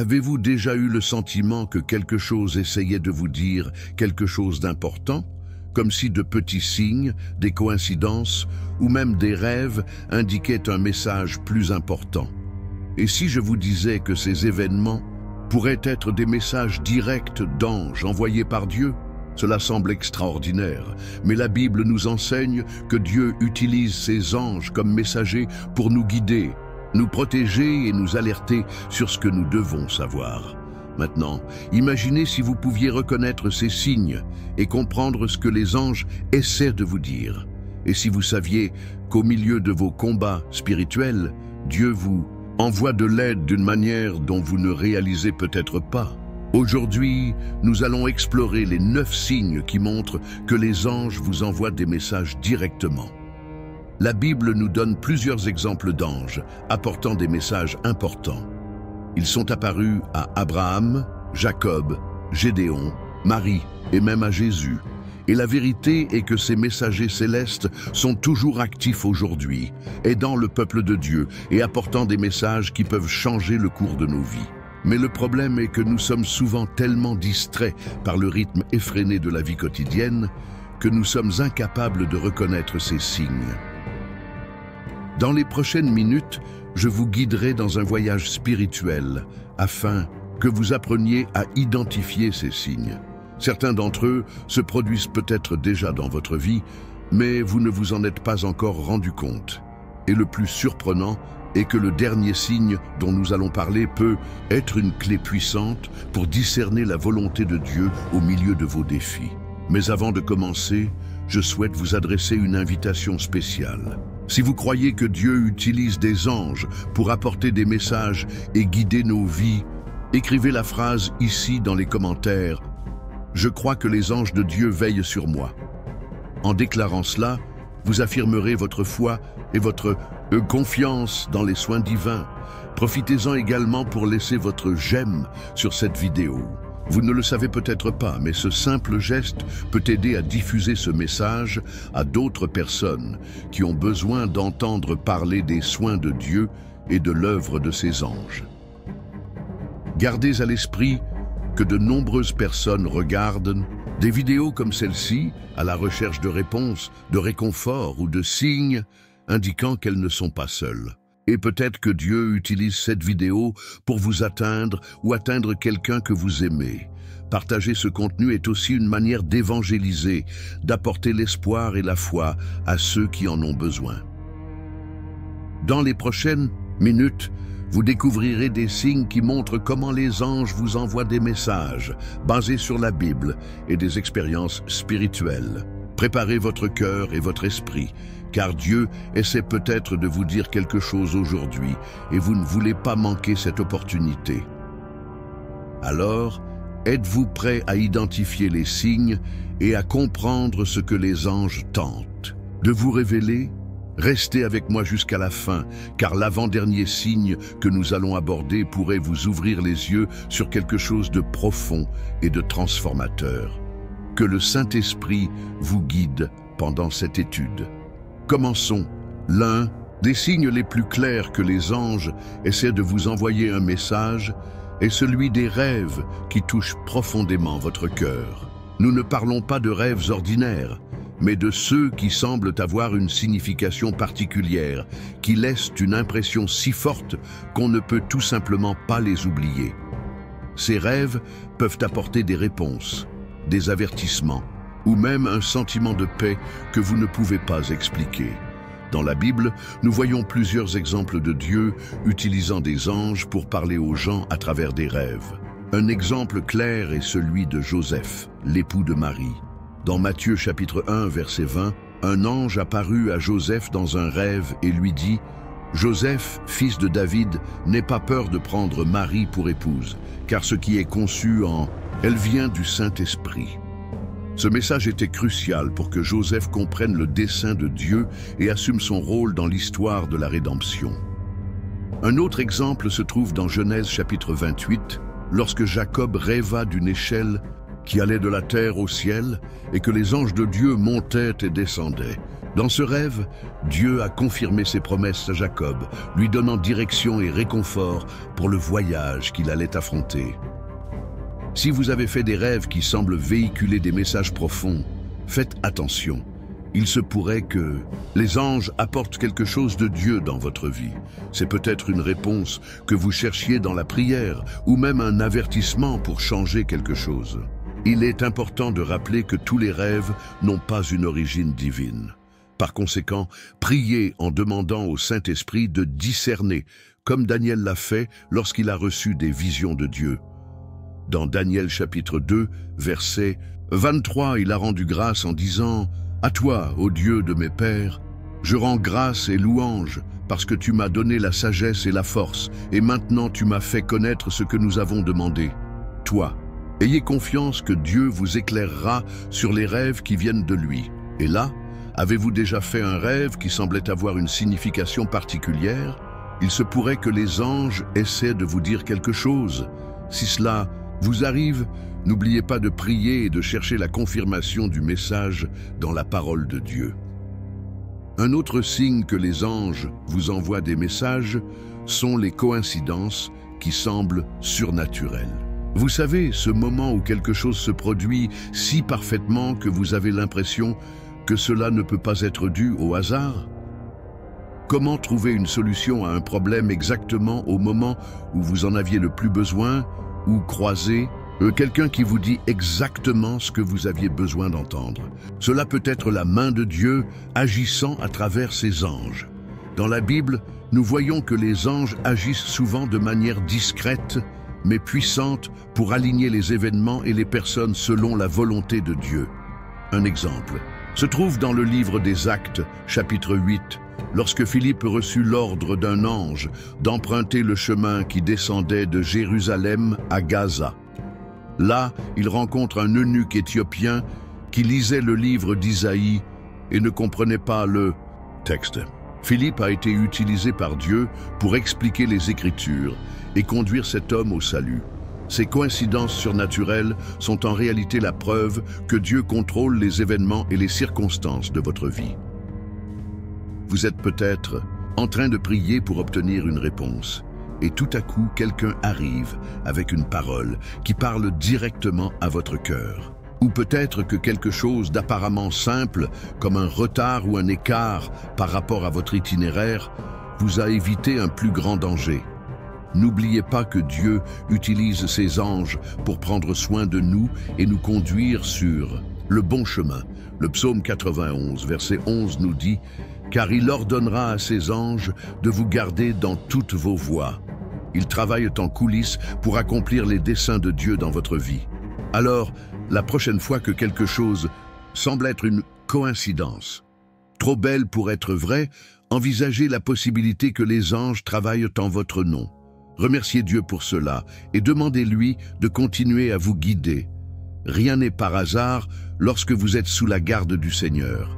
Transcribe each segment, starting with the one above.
Avez-vous déjà eu le sentiment que quelque chose essayait de vous dire quelque chose d'important, comme si de petits signes, des coïncidences ou même des rêves indiquaient un message plus important? Et si je vous disais que ces événements pourraient être des messages directs d'anges envoyés par Dieu? Cela semble extraordinaire, mais la Bible nous enseigne que Dieu utilise ses anges comme messagers pour nous guider, nous protéger et nous alerter sur ce que nous devons savoir. Maintenant, imaginez si vous pouviez reconnaître ces signes et comprendre ce que les anges essaient de vous dire. Et si vous saviez qu'au milieu de vos combats spirituels, Dieu vous envoie de l'aide d'une manière dont vous ne réalisez peut-être pas. Aujourd'hui, nous allons explorer les 9 signes qui montrent que les anges vous envoient des messages directement. La Bible nous donne plusieurs exemples d'anges apportant des messages importants. Ils sont apparus à Abraham, Jacob, Gédéon, Marie et même à Jésus. Et la vérité est que ces messagers célestes sont toujours actifs aujourd'hui, aidant le peuple de Dieu et apportant des messages qui peuvent changer le cours de nos vies. Mais le problème est que nous sommes souvent tellement distraits par le rythme effréné de la vie quotidienne que nous sommes incapables de reconnaître ces signes. Dans les prochaines minutes, je vous guiderai dans un voyage spirituel afin que vous appreniez à identifier ces signes. Certains d'entre eux se produisent peut-être déjà dans votre vie, mais vous ne vous en êtes pas encore rendu compte. Et le plus surprenant est que le dernier signe dont nous allons parler peut être une clé puissante pour discerner la volonté de Dieu au milieu de vos défis. Mais avant de commencer, je souhaite vous adresser une invitation spéciale. Si vous croyez que Dieu utilise des anges pour apporter des messages et guider nos vies, écrivez la phrase ici dans les commentaires « Je crois que les anges de Dieu veillent sur moi ». En déclarant cela, vous affirmerez votre foi et votre confiance dans les soins divins. Profitez-en également pour laisser votre j'aime sur cette vidéo. Vous ne le savez peut-être pas, mais ce simple geste peut aider à diffuser ce message à d'autres personnes qui ont besoin d'entendre parler des soins de Dieu et de l'œuvre de ses anges. Gardez à l'esprit que de nombreuses personnes regardent des vidéos comme celle-ci à la recherche de réponses, de réconfort ou de signes indiquant qu'elles ne sont pas seules. Et peut-être que Dieu utilise cette vidéo pour vous atteindre ou atteindre quelqu'un que vous aimez. Partager ce contenu est aussi une manière d'évangéliser, d'apporter l'espoir et la foi à ceux qui en ont besoin. Dans les prochaines minutes, vous découvrirez des signes qui montrent comment les anges vous envoient des messages basés sur la Bible et des expériences spirituelles. Préparez votre cœur et votre esprit, car Dieu essaie peut-être de vous dire quelque chose aujourd'hui et vous ne voulez pas manquer cette opportunité. Alors, êtes-vous prêt à identifier les signes et à comprendre ce que les anges tentent de vous révéler? Restez avec moi jusqu'à la fin, car l'avant-dernier signe que nous allons aborder pourrait vous ouvrir les yeux sur quelque chose de profond et de transformateur. Que le Saint-Esprit vous guide pendant cette étude. Commençons. L'un des signes les plus clairs que les anges essaient de vous envoyer un message est celui des rêves qui touchent profondément votre cœur. Nous ne parlons pas de rêves ordinaires, mais de ceux qui semblent avoir une signification particulière, qui laissent une impression si forte qu'on ne peut tout simplement pas les oublier. Ces rêves peuvent apporter des réponses, des avertissements, ou même un sentiment de paix que vous ne pouvez pas expliquer. Dans la Bible, nous voyons plusieurs exemples de Dieu utilisant des anges pour parler aux gens à travers des rêves. Un exemple clair est celui de Joseph, l'époux de Marie. Dans Matthieu chapitre 1, verset 20, un ange apparut à Joseph dans un rêve et lui dit « Joseph, fils de David, n'aie pas peur de prendre Marie pour épouse, car ce qui est conçu en elle vient du Saint-Esprit. » Ce message était crucial pour que Joseph comprenne le dessein de Dieu et assume son rôle dans l'histoire de la rédemption. Un autre exemple se trouve dans Genèse chapitre 28, lorsque Jacob rêva d'une échelle qui allait de la terre au ciel et que les anges de Dieu montaient et descendaient. Dans ce rêve, Dieu a confirmé ses promesses à Jacob, lui donnant direction et réconfort pour le voyage qu'il allait affronter. Si vous avez fait des rêves qui semblent véhiculer des messages profonds, faites attention. Il se pourrait que les anges apportent quelque chose de Dieu dans votre vie. C'est peut-être une réponse que vous cherchiez dans la prière ou même un avertissement pour changer quelque chose. Il est important de rappeler que tous les rêves n'ont pas une origine divine. Par conséquent, priez en demandant au Saint-Esprit de discerner, comme Daniel l'a fait lorsqu'il a reçu des visions de Dieu. Dans Daniel chapitre 2, verset 23, il a rendu grâce en disant « À toi, ô Dieu de mes pères, je rends grâce et louange, parce que tu m'as donné la sagesse et la force, et maintenant tu m'as fait connaître ce que nous avons demandé. Toi, ayez confiance que Dieu vous éclairera sur les rêves qui viennent de lui. Et là, avez-vous déjà fait un rêve qui semblait avoir une signification particulière? Il se pourrait que les anges essaient de vous dire quelque chose. Si cela vous arrive, n'oubliez pas de prier et de chercher la confirmation du message dans la parole de Dieu. Un autre signe que les anges vous envoient des messages sont les coïncidences qui semblent surnaturelles. Vous savez, ce moment où quelque chose se produit si parfaitement que vous avez l'impression que cela ne peut pas être dû au hasard? Comment trouver une solution à un problème exactement au moment où vous en aviez le plus besoin ou croiser quelqu'un qui vous dit exactement ce que vous aviez besoin d'entendre? Cela peut être la main de Dieu agissant à travers ses anges. Dans la Bible, nous voyons que les anges agissent souvent de manière discrète mais puissante pour aligner les événements et les personnes selon la volonté de Dieu. Un exemple se trouve dans le livre des Actes, chapitre 8, lorsque Philippe reçut l'ordre d'un ange d'emprunter le chemin qui descendait de Jérusalem à Gaza. Là, il rencontre un eunuque éthiopien qui lisait le livre d'Isaïe et ne comprenait pas le texte. Philippe a été utilisé par Dieu pour expliquer les Écritures et conduire cet homme au salut. Ces coïncidences surnaturelles sont en réalité la preuve que Dieu contrôle les événements et les circonstances de votre vie. Vous êtes peut-être en train de prier pour obtenir une réponse, et tout à coup quelqu'un arrive avec une parole qui parle directement à votre cœur. Ou peut-être que quelque chose d'apparemment simple, comme un retard ou un écart par rapport à votre itinéraire, vous a évité un plus grand danger. N'oubliez pas que Dieu utilise ses anges pour prendre soin de nous et nous conduire sur le bon chemin. Le psaume 91, verset 11 nous dit « Car il ordonnera à ses anges de vous garder dans toutes vos voies. Ils travaillent en coulisses pour accomplir les desseins de Dieu dans votre vie. » Alors, la prochaine fois que quelque chose semble être une coïncidence, trop belle pour être vraie, envisagez la possibilité que les anges travaillent en votre nom. Remerciez Dieu pour cela et demandez-lui de continuer à vous guider. Rien n'est par hasard lorsque vous êtes sous la garde du Seigneur.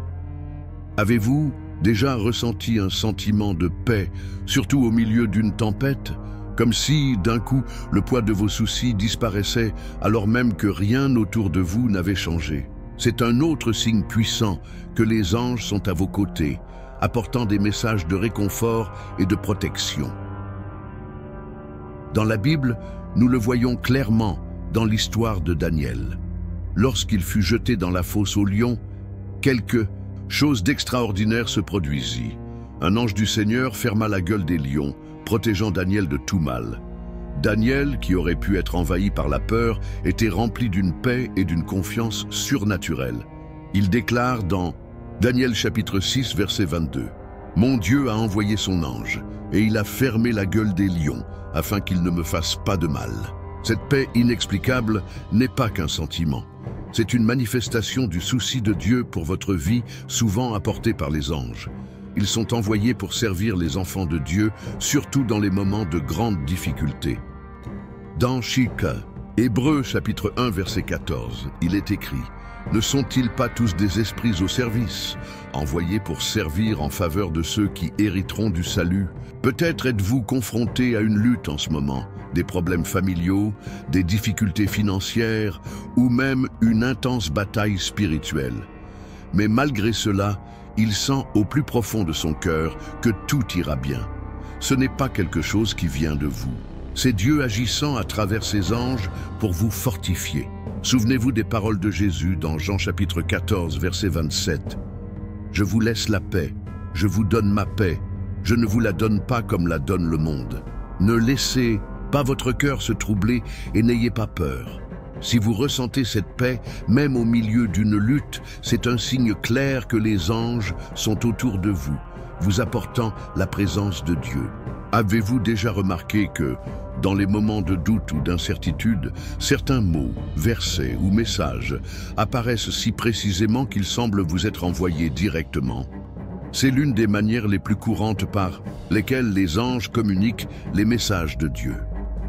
Avez-vous déjà ressenti un sentiment de paix, surtout au milieu d'une tempête, comme si, d'un coup, le poids de vos soucis disparaissait alors même que rien autour de vous n'avait changé? C'est un autre signe puissant que les anges sont à vos côtés, apportant des messages de réconfort et de protection. Dans la Bible, nous le voyons clairement dans l'histoire de Daniel. Lorsqu'il fut jeté dans la fosse aux lions, quelque chose d'extraordinaire se produisit. Un ange du Seigneur ferma la gueule des lions, protégeant Daniel de tout mal. Daniel, qui aurait pu être envahi par la peur, était rempli d'une paix et d'une confiance surnaturelle. Il déclare dans Daniel chapitre 6, verset 22, « Mon Dieu a envoyé son ange, et il a fermé la gueule des lions, afin qu'ils ne me fassent pas de mal. » Cette paix inexplicable n'est pas qu'un sentiment. C'est une manifestation du souci de Dieu pour votre vie, souvent apportée par les anges. Ils sont envoyés pour servir les enfants de Dieu, surtout dans les moments de grande difficulté. Dans Chika, Hébreux chapitre 1 verset 14, il est écrit « Ne sont-ils pas tous des esprits au service, envoyés pour servir en faveur de ceux qui hériteront du salut ?» Peut-être êtes-vous confronté à une lutte en ce moment, des problèmes familiaux, des difficultés financières ou même une intense bataille spirituelle. Mais malgré cela, il sent au plus profond de son cœur que tout ira bien. Ce n'est pas quelque chose qui vient de vous. C'est Dieu agissant à travers ses anges pour vous fortifier. Souvenez-vous des paroles de Jésus dans Jean chapitre 14, verset 27. « Je vous laisse la paix, je vous donne ma paix, je ne vous la donne pas comme la donne le monde. Ne laissez pas votre cœur se troubler et n'ayez pas peur. » Si vous ressentez cette paix, même au milieu d'une lutte, c'est un signe clair que les anges sont autour de vous, vous apportant la présence de Dieu. Avez-vous déjà remarqué que, dans les moments de doute ou d'incertitude, certains mots, versets ou messages apparaissent si précisément qu'ils semblent vous être envoyés directement? C'est l'une des manières les plus courantes par lesquelles les anges communiquent les messages de Dieu.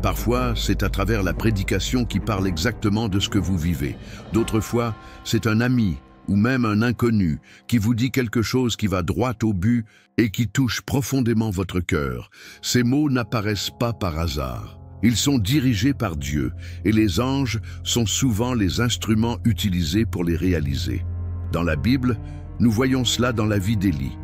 Parfois, c'est à travers la prédication qui parle exactement de ce que vous vivez. D'autres fois, c'est un ami ou même un inconnu qui vous dit quelque chose qui va droit au but et qui touche profondément votre cœur. Ces mots n'apparaissent pas par hasard. Ils sont dirigés par Dieu et les anges sont souvent les instruments utilisés pour les réaliser. Dans la Bible, nous voyons cela dans la vie d'Élie.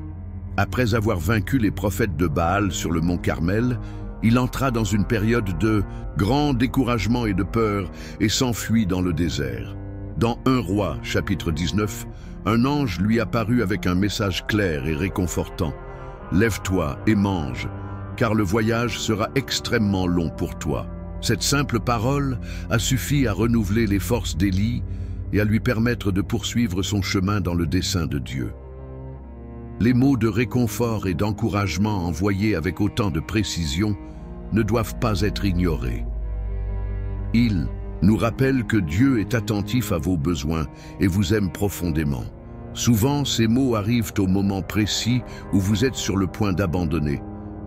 Après avoir vaincu les prophètes de Baal sur le mont Carmel, il entra dans une période de grand découragement et de peur et s'enfuit dans le désert. Dans 1 Roi, chapitre 19, un ange lui apparut avec un message clair et réconfortant. « Lève-toi et mange, car le voyage sera extrêmement long pour toi. » Cette simple parole a suffi à renouveler les forces d'Élie et à lui permettre de poursuivre son chemin dans le dessein de Dieu. Les mots de réconfort et d'encouragement envoyés avec autant de précision ne doivent pas être ignorés. Ils nous rappellent que Dieu est attentif à vos besoins et vous aime profondément. Souvent, ces mots arrivent au moment précis où vous êtes sur le point d'abandonner,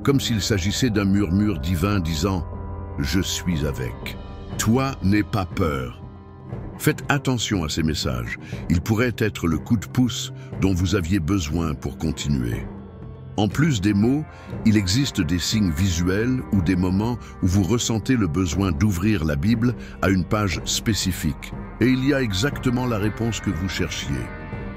comme s'il s'agissait d'un murmure divin disant « Je suis avec. Toi, n'aie pas peur. » Faites attention à ces messages. Ils pourraient être le coup de pouce dont vous aviez besoin pour continuer. En plus des mots, il existe des signes visuels ou des moments où vous ressentez le besoin d'ouvrir la Bible à une page spécifique. Et il y a exactement la réponse que vous cherchiez.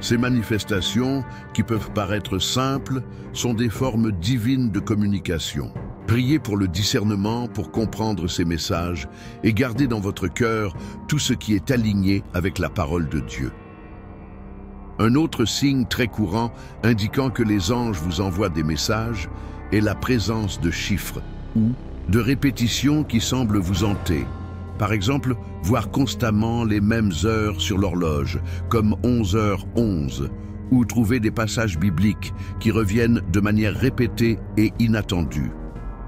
Ces manifestations, qui peuvent paraître simples, sont des formes divines de communication. Priez pour le discernement, pour comprendre ces messages et gardez dans votre cœur tout ce qui est aligné avec la parole de Dieu. Un autre signe très courant indiquant que les anges vous envoient des messages est la présence de chiffres ou de répétitions qui semblent vous hanter. Par exemple, voir constamment les mêmes heures sur l'horloge, comme 11h11, ou trouver des passages bibliques qui reviennent de manière répétée et inattendue.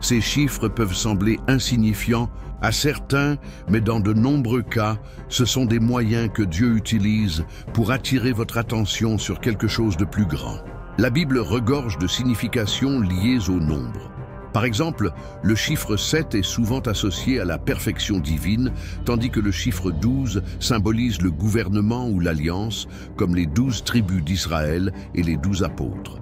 Ces chiffres peuvent sembler insignifiants à certains, mais dans de nombreux cas, ce sont des moyens que Dieu utilise pour attirer votre attention sur quelque chose de plus grand. La Bible regorge de significations liées au nombre. Par exemple, le chiffre 7 est souvent associé à la perfection divine, tandis que le chiffre 12 symbolise le gouvernement ou l'alliance, comme les 12 tribus d'Israël et les 12 apôtres.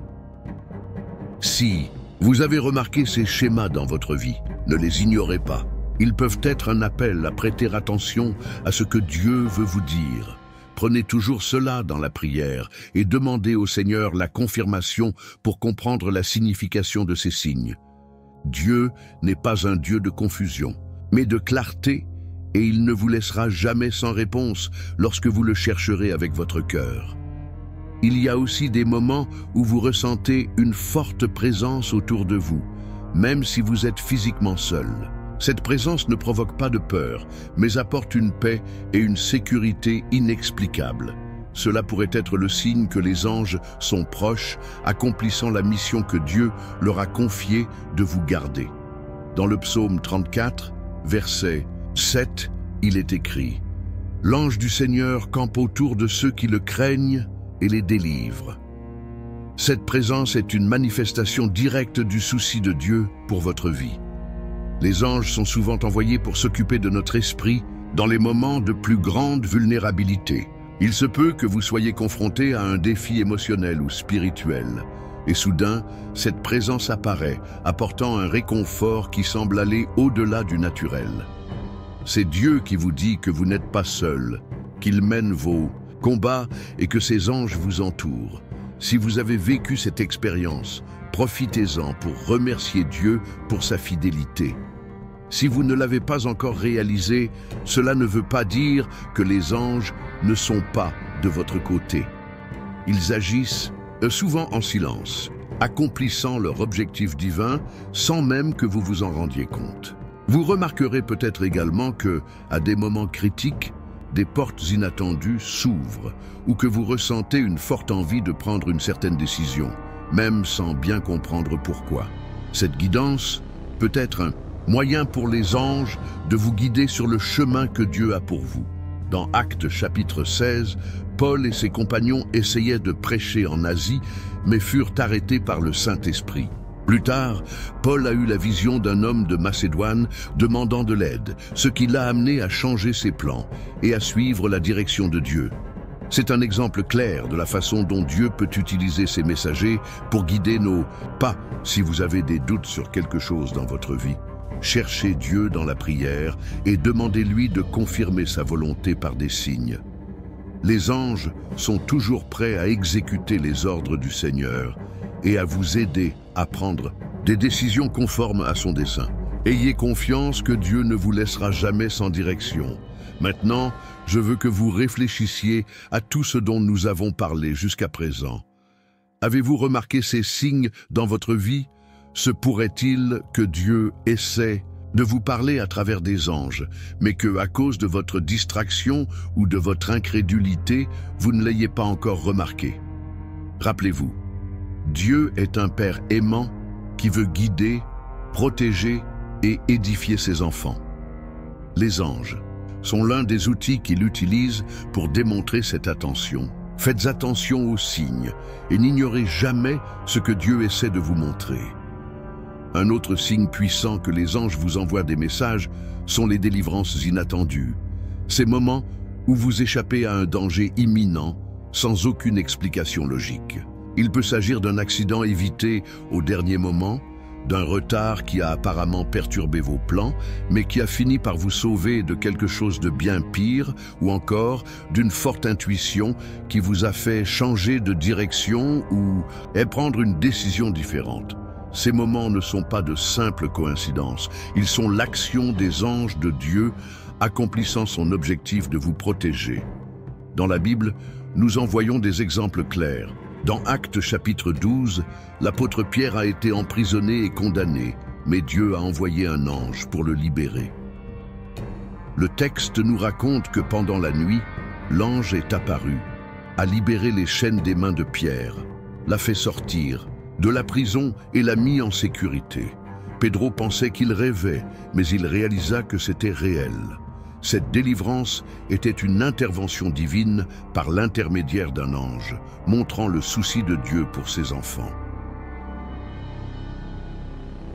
Si vous avez remarqué ces schémas dans votre vie, ne les ignorez pas. Ils peuvent être un appel à prêter attention à ce que Dieu veut vous dire. Prenez toujours cela dans la prière et demandez au Seigneur la confirmation pour comprendre la signification de ces signes. Dieu n'est pas un Dieu de confusion, mais de clarté, et il ne vous laissera jamais sans réponse lorsque vous le chercherez avec votre cœur. Il y a aussi des moments où vous ressentez une forte présence autour de vous, même si vous êtes physiquement seul. Cette présence ne provoque pas de peur, mais apporte une paix et une sécurité inexplicables. Cela pourrait être le signe que les anges sont proches, accomplissant la mission que Dieu leur a confiée de vous garder. Dans le psaume 34, verset 7, il est écrit « L'ange du Seigneur campe autour de ceux qui le craignent et les délivre. » Cette présence est une manifestation directe du souci de Dieu pour votre vie. Les anges sont souvent envoyés pour s'occuper de notre esprit dans les moments de plus grande vulnérabilité. Il se peut que vous soyez confronté à un défi émotionnel ou spirituel, et soudain, cette présence apparaît, apportant un réconfort qui semble aller au-delà du naturel. C'est Dieu qui vous dit que vous n'êtes pas seul, qu'il mène vos combats et que ses anges vous entourent. Si vous avez vécu cette expérience, profitez-en pour remercier Dieu pour sa fidélité. Si vous ne l'avez pas encore réalisé, cela ne veut pas dire que les anges ne sont pas de votre côté. Ils agissent souvent en silence, accomplissant leur objectif divin sans même que vous vous en rendiez compte. Vous remarquerez peut-être également que, à des moments critiques, des portes inattendues s'ouvrent ou que vous ressentez une forte envie de prendre une certaine décision, même sans bien comprendre pourquoi. Cette guidance peut être un moyen pour les anges de vous guider sur le chemin que Dieu a pour vous. Dans Actes chapitre 16, Paul et ses compagnons essayaient de prêcher en Asie, mais furent arrêtés par le Saint-Esprit. Plus tard, Paul a eu la vision d'un homme de Macédoine demandant de l'aide, ce qui l'a amené à changer ses plans et à suivre la direction de Dieu. C'est un exemple clair de la façon dont Dieu peut utiliser ses messagers pour guider nos pas. Si vous avez des doutes sur quelque chose dans votre vie, cherchez Dieu dans la prière et demandez-lui de confirmer sa volonté par des signes. Les anges sont toujours prêts à exécuter les ordres du Seigneur et à vous aider à prendre des décisions conformes à son dessein. Ayez confiance que Dieu ne vous laissera jamais sans direction. Maintenant, je veux que vous réfléchissiez à tout ce dont nous avons parlé jusqu'à présent. Avez-vous remarqué ces signes dans votre vie? Se pourrait-il que Dieu essaie de vous parler à travers des anges, mais que, à cause de votre distraction ou de votre incrédulité, vous ne l'ayez pas encore remarqué? Rappelez-vous, Dieu est un Père aimant qui veut guider, protéger et édifier ses enfants. Les anges sont l'un des outils qu'il utilise pour démontrer cette attention. Faites attention aux signes et n'ignorez jamais ce que Dieu essaie de vous montrer. Un autre signe puissant que les anges vous envoient des messages sont les délivrances inattendues. Ces moments où vous échappez à un danger imminent sans aucune explication logique. Il peut s'agir d'un accident évité au dernier moment, d'un retard qui a apparemment perturbé vos plans, mais qui a fini par vous sauver de quelque chose de bien pire, ou encore d'une forte intuition qui vous a fait changer de direction ou prendre une décision différente. Ces moments ne sont pas de simples coïncidences, ils sont l'action des anges de Dieu accomplissant son objectif de vous protéger. Dans la Bible, nous en voyons des exemples clairs. Dans Actes chapitre 12, l'apôtre Pierre a été emprisonné et condamné, mais Dieu a envoyé un ange pour le libérer. Le texte nous raconte que pendant la nuit, l'ange est apparu, a libéré les chaînes des mains de Pierre, l'a fait sortir de la prison et l'a mis en sécurité. Pedro pensait qu'il rêvait, mais il réalisa que c'était réel. Cette délivrance était une intervention divine par l'intermédiaire d'un ange, montrant le souci de Dieu pour ses enfants.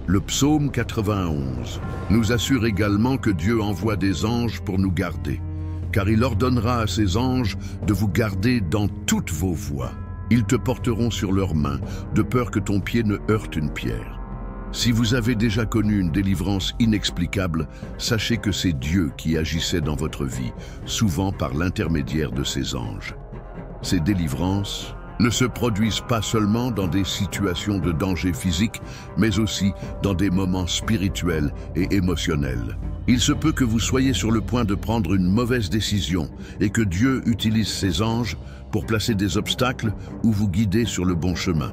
Le psaume 91 nous assure également que Dieu envoie des anges pour nous garder, car il ordonnera à ses anges de vous garder dans toutes vos voies. Ils te porteront sur leurs mains, de peur que ton pied ne heurte une pierre. Si vous avez déjà connu une délivrance inexplicable, sachez que c'est Dieu qui agissait dans votre vie, souvent par l'intermédiaire de ses anges. Ces délivrances ne se produisent pas seulement dans des situations de danger physique, mais aussi dans des moments spirituels et émotionnels. Il se peut que vous soyez sur le point de prendre une mauvaise décision et que Dieu utilise ses anges pour placer des obstacles ou vous guider sur le bon chemin.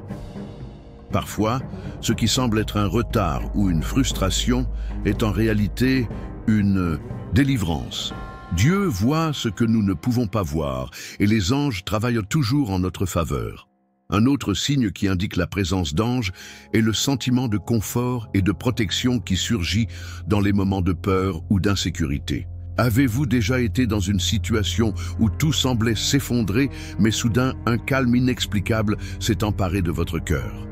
Parfois, ce qui semble être un retard ou une frustration est en réalité une délivrance. Dieu voit ce que nous ne pouvons pas voir et les anges travaillent toujours en notre faveur. Un autre signe qui indique la présence d'anges est le sentiment de confort et de protection qui surgit dans les moments de peur ou d'insécurité. Avez-vous déjà été dans une situation où tout semblait s'effondrer, mais soudain un calme inexplicable s'est emparé de votre cœur?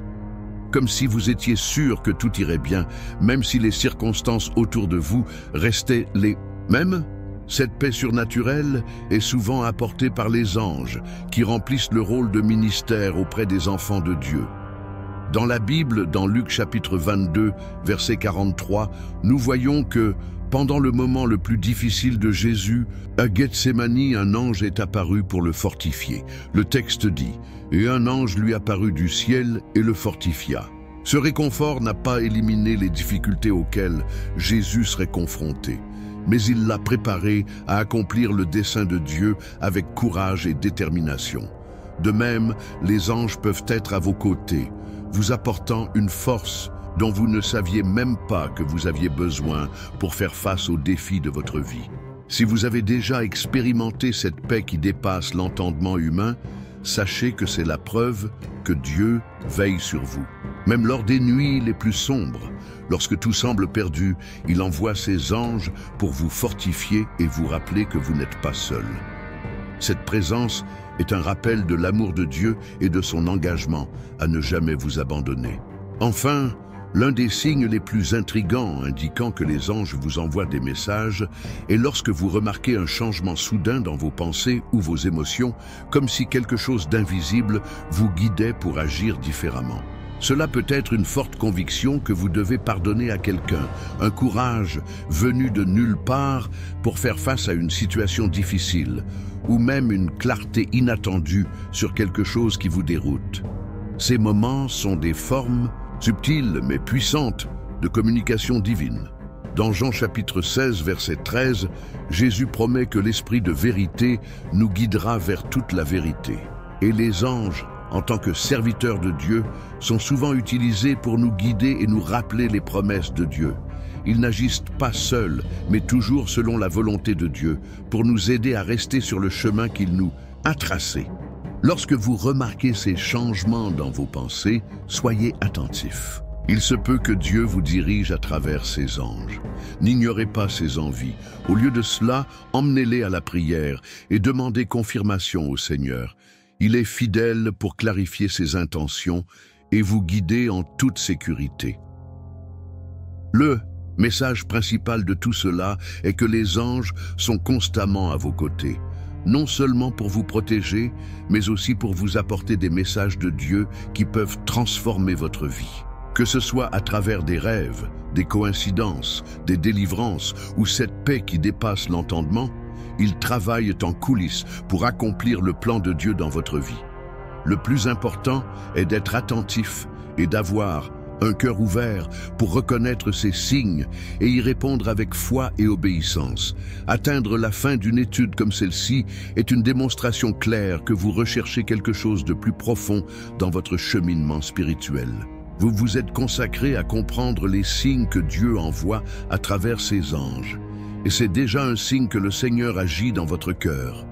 Comme si vous étiez sûr que tout irait bien, même si les circonstances autour de vous restaient les mêmes? Cette paix surnaturelle est souvent apportée par les anges, qui remplissent le rôle de ministère auprès des enfants de Dieu. Dans la Bible, dans Luc chapitre 22, verset 43, nous voyons que, Pendant le moment le plus difficile de Jésus, à Gethsémani, un ange est apparu pour le fortifier. Le texte dit « Et un ange lui apparut du ciel et le fortifia ». Ce réconfort n'a pas éliminé les difficultés auxquelles Jésus serait confronté, mais il l'a préparé à accomplir le dessein de Dieu avec courage et détermination. De même, les anges peuvent être à vos côtés, vous apportant une force dont vous ne saviez même pas que vous aviez besoin pour faire face aux défis de votre vie. Si vous avez déjà expérimenté cette paix qui dépasse l'entendement humain, sachez que c'est la preuve que Dieu veille sur vous. Même lors des nuits les plus sombres, lorsque tout semble perdu, il envoie ses anges pour vous fortifier et vous rappeler que vous n'êtes pas seul. Cette présence est un rappel de l'amour de Dieu et de son engagement à ne jamais vous abandonner. Enfin, l'un des signes les plus intrigants indiquant que les anges vous envoient des messages est lorsque vous remarquez un changement soudain dans vos pensées ou vos émotions, comme si quelque chose d'invisible vous guidait pour agir différemment. Cela peut être une forte conviction que vous devez pardonner à quelqu'un, un courage venu de nulle part pour faire face à une situation difficile, ou même une clarté inattendue sur quelque chose qui vous déroute. Ces moments sont des formes subtiles mais puissantes de communication divine. Dans Jean chapitre 16, verset 13, Jésus promet que l'Esprit de vérité nous guidera vers toute la vérité. Et les anges, en tant que serviteurs de Dieu, sont souvent utilisés pour nous guider et nous rappeler les promesses de Dieu. Ils n'agissent pas seuls, mais toujours selon la volonté de Dieu, pour nous aider à rester sur le chemin qu'il nous a tracé. Lorsque vous remarquez ces changements dans vos pensées, soyez attentifs. Il se peut que Dieu vous dirige à travers ses anges. N'ignorez pas ses envies. Au lieu de cela, emmenez-les à la prière et demandez confirmation au Seigneur. Il est fidèle pour clarifier ses intentions et vous guider en toute sécurité. Le message principal de tout cela est que les anges sont constamment à vos côtés, non seulement pour vous protéger, mais aussi pour vous apporter des messages de Dieu qui peuvent transformer votre vie. Que ce soit à travers des rêves, des coïncidences, des délivrances ou cette paix qui dépasse l'entendement, ils travaillent en coulisses pour accomplir le plan de Dieu dans votre vie. Le plus important est d'être attentif et d'avoir un cœur ouvert pour reconnaître ces signes et y répondre avec foi et obéissance. Atteindre la fin d'une étude comme celle-ci est une démonstration claire que vous recherchez quelque chose de plus profond dans votre cheminement spirituel. Vous vous êtes consacré à comprendre les signes que Dieu envoie à travers ses anges. Et c'est déjà un signe que le Seigneur agit dans votre cœur.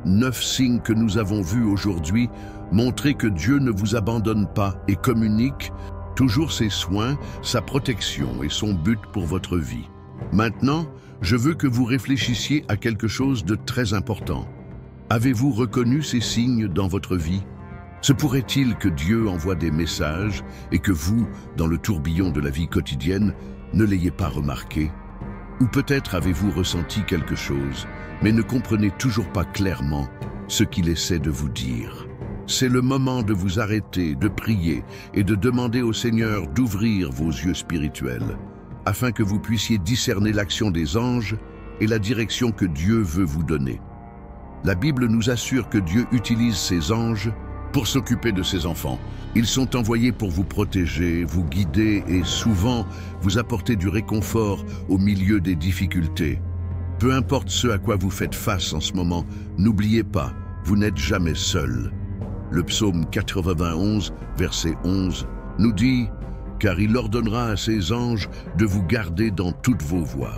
9 signes que nous avons vus aujourd'hui montrent que Dieu ne vous abandonne pas et communique toujours ses soins, sa protection et son but pour votre vie. Maintenant, je veux que vous réfléchissiez à quelque chose de très important. Avez-vous reconnu ces signes dans votre vie? Se pourrait-il que Dieu envoie des messages et que vous, dans le tourbillon de la vie quotidienne, ne l'ayez pas remarqué? Ou peut-être avez-vous ressenti quelque chose, mais ne comprenez toujours pas clairement ce qu'il essaie de vous dire. C'est le moment de vous arrêter, de prier et de demander au Seigneur d'ouvrir vos yeux spirituels, afin que vous puissiez discerner l'action des anges et la direction que Dieu veut vous donner. La Bible nous assure que Dieu utilise ses anges pour s'occuper de ses enfants. Ils sont envoyés pour vous protéger, vous guider et souvent vous apporter du réconfort au milieu des difficultés. Peu importe ce à quoi vous faites face en ce moment, n'oubliez pas, vous n'êtes jamais seul. Le psaume 91, verset 11, nous dit « Car il ordonnera à ses anges de vous garder dans toutes vos voies ».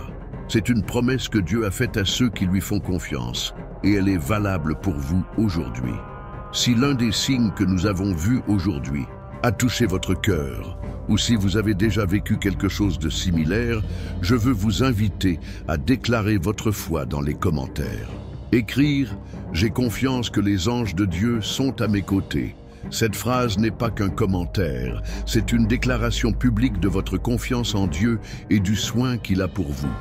C'est une promesse que Dieu a faite à ceux qui lui font confiance, et elle est valable pour vous aujourd'hui. Si l'un des signes que nous avons vus aujourd'hui a touché votre cœur, ou si vous avez déjà vécu quelque chose de similaire, je veux vous inviter à déclarer votre foi dans les commentaires. Écrire « J'ai confiance que les anges de Dieu sont à mes côtés ». Cette phrase n'est pas qu'un commentaire, c'est une déclaration publique de votre confiance en Dieu et du soin qu'il a pour vous.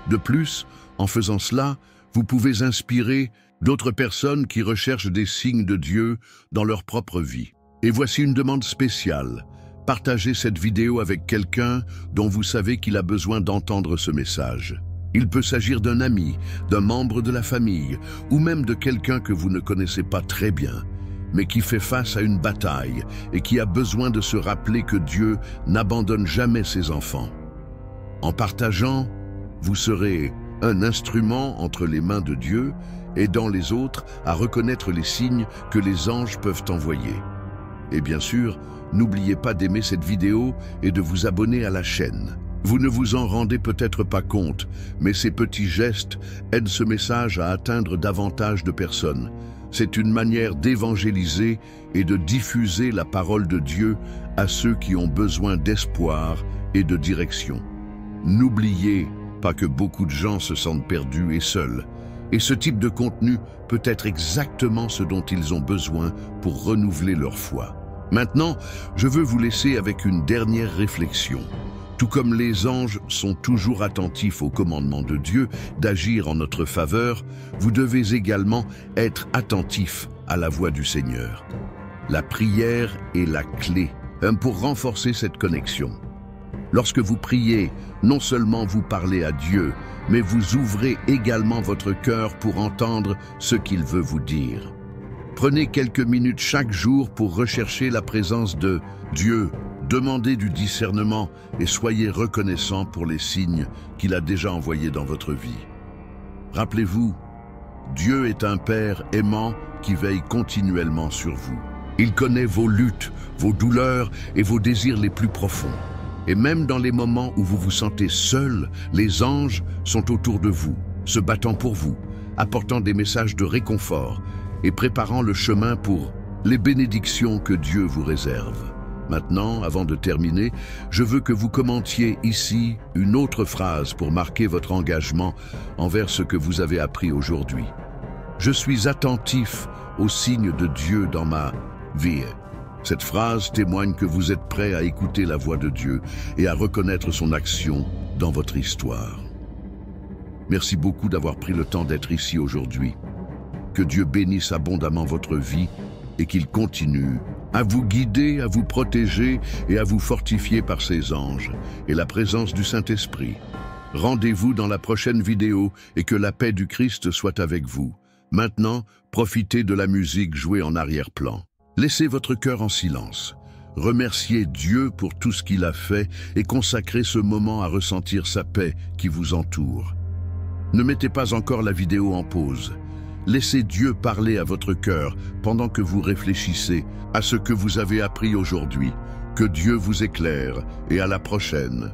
De plus, en faisant cela, vous pouvez inspirer d'autres personnes qui recherchent des signes de Dieu dans leur propre vie. Et voici une demande spéciale. Partagez cette vidéo avec quelqu'un dont vous savez qu'il a besoin d'entendre ce message. Il peut s'agir d'un ami, d'un membre de la famille, ou même de quelqu'un que vous ne connaissez pas très bien, mais qui fait face à une bataille et qui a besoin de se rappeler que Dieu n'abandonne jamais ses enfants. En partageant, vous serez un instrument entre les mains de Dieu, aidant les autres à reconnaître les signes que les anges peuvent envoyer. Et bien sûr, n'oubliez pas d'aimer cette vidéo et de vous abonner à la chaîne. Vous ne vous en rendez peut-être pas compte, mais ces petits gestes aident ce message à atteindre davantage de personnes. C'est une manière d'évangéliser et de diffuser la parole de Dieu à ceux qui ont besoin d'espoir et de direction. N'oubliez pas que beaucoup de gens se sentent perdus et seuls. Et ce type de contenu peut être exactement ce dont ils ont besoin pour renouveler leur foi. Maintenant, je veux vous laisser avec une dernière réflexion. Tout comme les anges sont toujours attentifs au commandement de Dieu d'agir en notre faveur, vous devez également être attentifs à la voix du Seigneur. La prière est la clé pour renforcer cette connexion. Lorsque vous priez, non seulement vous parlez à Dieu, mais vous ouvrez également votre cœur pour entendre ce qu'il veut vous dire. Prenez quelques minutes chaque jour pour rechercher la présence de Dieu. Demandez du discernement et soyez reconnaissant pour les signes qu'il a déjà envoyés dans votre vie. Rappelez-vous, Dieu est un Père aimant qui veille continuellement sur vous. Il connaît vos luttes, vos douleurs et vos désirs les plus profonds. Et même dans les moments où vous vous sentez seul, les anges sont autour de vous, se battant pour vous, apportant des messages de réconfort et préparant le chemin pour les bénédictions que Dieu vous réserve. Maintenant, avant de terminer, je veux que vous commentiez ici une autre phrase pour marquer votre engagement envers ce que vous avez appris aujourd'hui. Je suis attentif aux signes de Dieu dans ma vie. Cette phrase témoigne que vous êtes prêt à écouter la voix de Dieu et à reconnaître son action dans votre histoire. Merci beaucoup d'avoir pris le temps d'être ici aujourd'hui. Que Dieu bénisse abondamment votre vie et qu'il continue à vous guider, à vous protéger et à vous fortifier par ses anges et la présence du Saint-Esprit. Rendez-vous dans la prochaine vidéo et que la paix du Christ soit avec vous. Maintenant, profitez de la musique jouée en arrière-plan. Laissez votre cœur en silence. Remerciez Dieu pour tout ce qu'il a fait et consacrez ce moment à ressentir sa paix qui vous entoure. Ne mettez pas encore la vidéo en pause. Laissez Dieu parler à votre cœur pendant que vous réfléchissez à ce que vous avez appris aujourd'hui. Que Dieu vous éclaire et à la prochaine.